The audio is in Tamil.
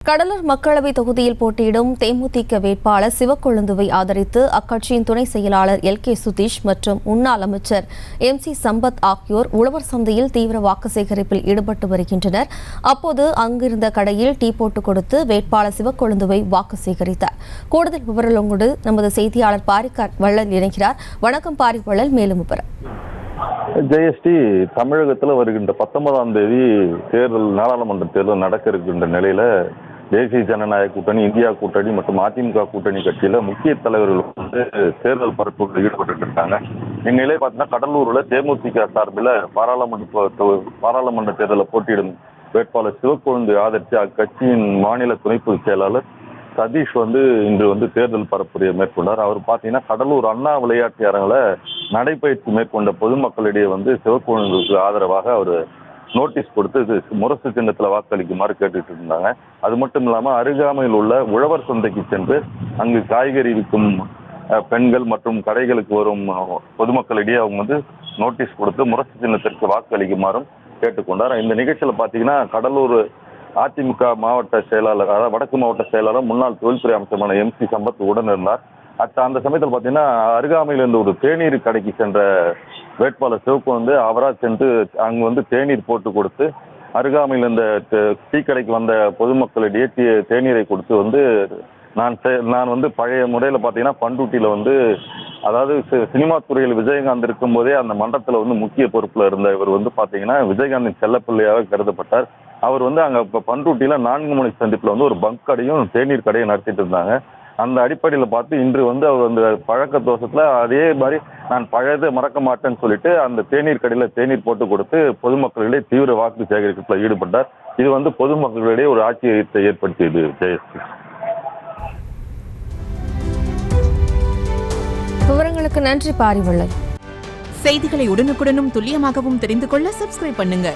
கடலூர் மக்களவை தொகுதியில் போட்டியிடும் தேமுதிக வேட்பாளர் சிவக்கொழுந்துவை ஆதரித்து அக்கட்சியின் துணை செயலாளர் எல்.கே. சுதீஷ் மற்றும் முன்னாள் அமைச்சர் எம்.சி. சம்பத் ஆகியோர் உழவர் சந்தையில் தீவிர வாக்கு சேகரிப்பில் ஈடுபட்டு வருகின்றனர். அப்போது அங்கிருந்த கடையில் டீ போட்டு கொடுத்து வேட்பாளர் சிவக்கொழுந்துவை வாக்கு சேகரித்தார். கூடுதல் விவரங்களோடு நமது செய்தியாளர் பாரிக்கார் வள்ளல் இணைகிறார். வணக்கம் பாரிவள்ளல், மேலும் விவரம். ஜெயஸ்ரீ, தமிழகத்தில் வருகின்ற 19ஆம் தேதி நாடாளுமன்ற தேர்தல் நடக்க இருக்கின்ற நிலையில தேசிய ஜனநாயக கூட்டணி, இந்தியா கூட்டணி மற்றும் அதிமுக கூட்டணி கட்சியில முக்கிய தலைவர்கள் வந்து தேர்தல் பரப்புகளில் ஈடுபட்டு இருக்காங்க. இந்நிலையை பார்த்தீங்கன்னா கடலூர்ல தேமுதிக சார்பில் பாராளுமன்ற தேர்தலில் போட்டியிடும் வேட்பாளர் சிவக்கொழுந்து ஆதரித்து அக்கட்சியின் மாநில துணை பொதுச் செயலாளர் சதீஷ் இன்று தேர்தல் பரப்புரையை மேற்கொண்டார். அவர் பார்த்தீங்கன்னா கடலூர் அண்ணா விளையாட்டு அரங்கில் நடைபயிற்சி மேற்கொண்ட பொதுமக்களிடையே சிவக்கொழுந்துக்கு ஆதரவாக அவர் நோட்டீஸ் கொடுத்து முரசு சின்னத்தில் வாக்களிக்குமாறு கேட்டுட்டு இருந்தாங்க. அது மட்டும் இல்லாமல் அருகாமையில் உள்ள உழவர் சந்தைக்கு சென்று அங்கு காய்கறி விற்கும் பெண்கள் மற்றும் கடைகளுக்கு வரும் பொதுமக்களிடையே அவங்க நோட்டீஸ் கொடுத்து முரசு சின்னத்திற்கு வாக்களிக்குமாறும் கேட்டுக்கொண்டார். இந்த நிகழ்ச்சியில் பார்த்தீங்கன்னா கடலூர் அதிமுக மாவட்ட செயலாளர், அதாவது வடக்கு மாவட்ட செயலாளர், முன்னாள் தொழில்துறை அமைச்சரான எம்.சி. சம்பத் உடன் இருந்தார். அந்த சமயத்தில் பார்த்தீங்கன்னா அருகாமையில் இருந்த ஒரு தேநீர் கடைக்கு சென்ற வேட்பாளர் சிவக்கொழுந்து அவராக சென்று அங்கு தேநீர் போட்டு கொடுத்து அருகாமையில் இருந்த டீ கடைக்கு வந்த பொதுமக்களிடையே தேநீரை கொடுத்து நான் பழைய முறையில் பார்த்தீங்கன்னா பண்ருட்டியில் அதாவது சினிமா துறையில் விஜயகாந்த் இருக்கும்போதே அந்த மன்றத்தில் முக்கிய பொறுப்பில் இருந்த இவர் பார்த்தீங்கன்னா விஜயகாந்தின் செல்லப்பிள்ளையாக கருதப்பட்டார். அவர் அங்கே இப்போ பண்ருட்டியில் 4 மணி சந்திப்பில் ஒரு பங்க் கடையும் தேநீர் கடையும் நடத்திட்டு இருந்தாங்க. அந்த அடிப்படையில் பார்த்து இன்று அவர் அந்த பழக்க தோஷத்தில் அதே மாதிரி நான் பழையதை மறக்க மாட்டேன்னு சொல்லிட்டு அந்த தேநீர் கடையில் தேநீர் போட்டு கொடுத்து பொதுமக்களிடையே தீவிர வாக்கு சேகரிப்பில் ஈடுபட்டார். இது பொதுமக்களிடையே ஒரு ஆச்சரியத்தை ஏற்படுத்தியது. ஜெயஸ்ரீ, விவரங்களுக்கு நன்றி பாரிவள்ளல். செய்திகளை உடனுக்குடனும் துல்லியமாகவும் தெரிந்து கொள்ள சப்ஸ்கிரைப் பண்ணுங்க.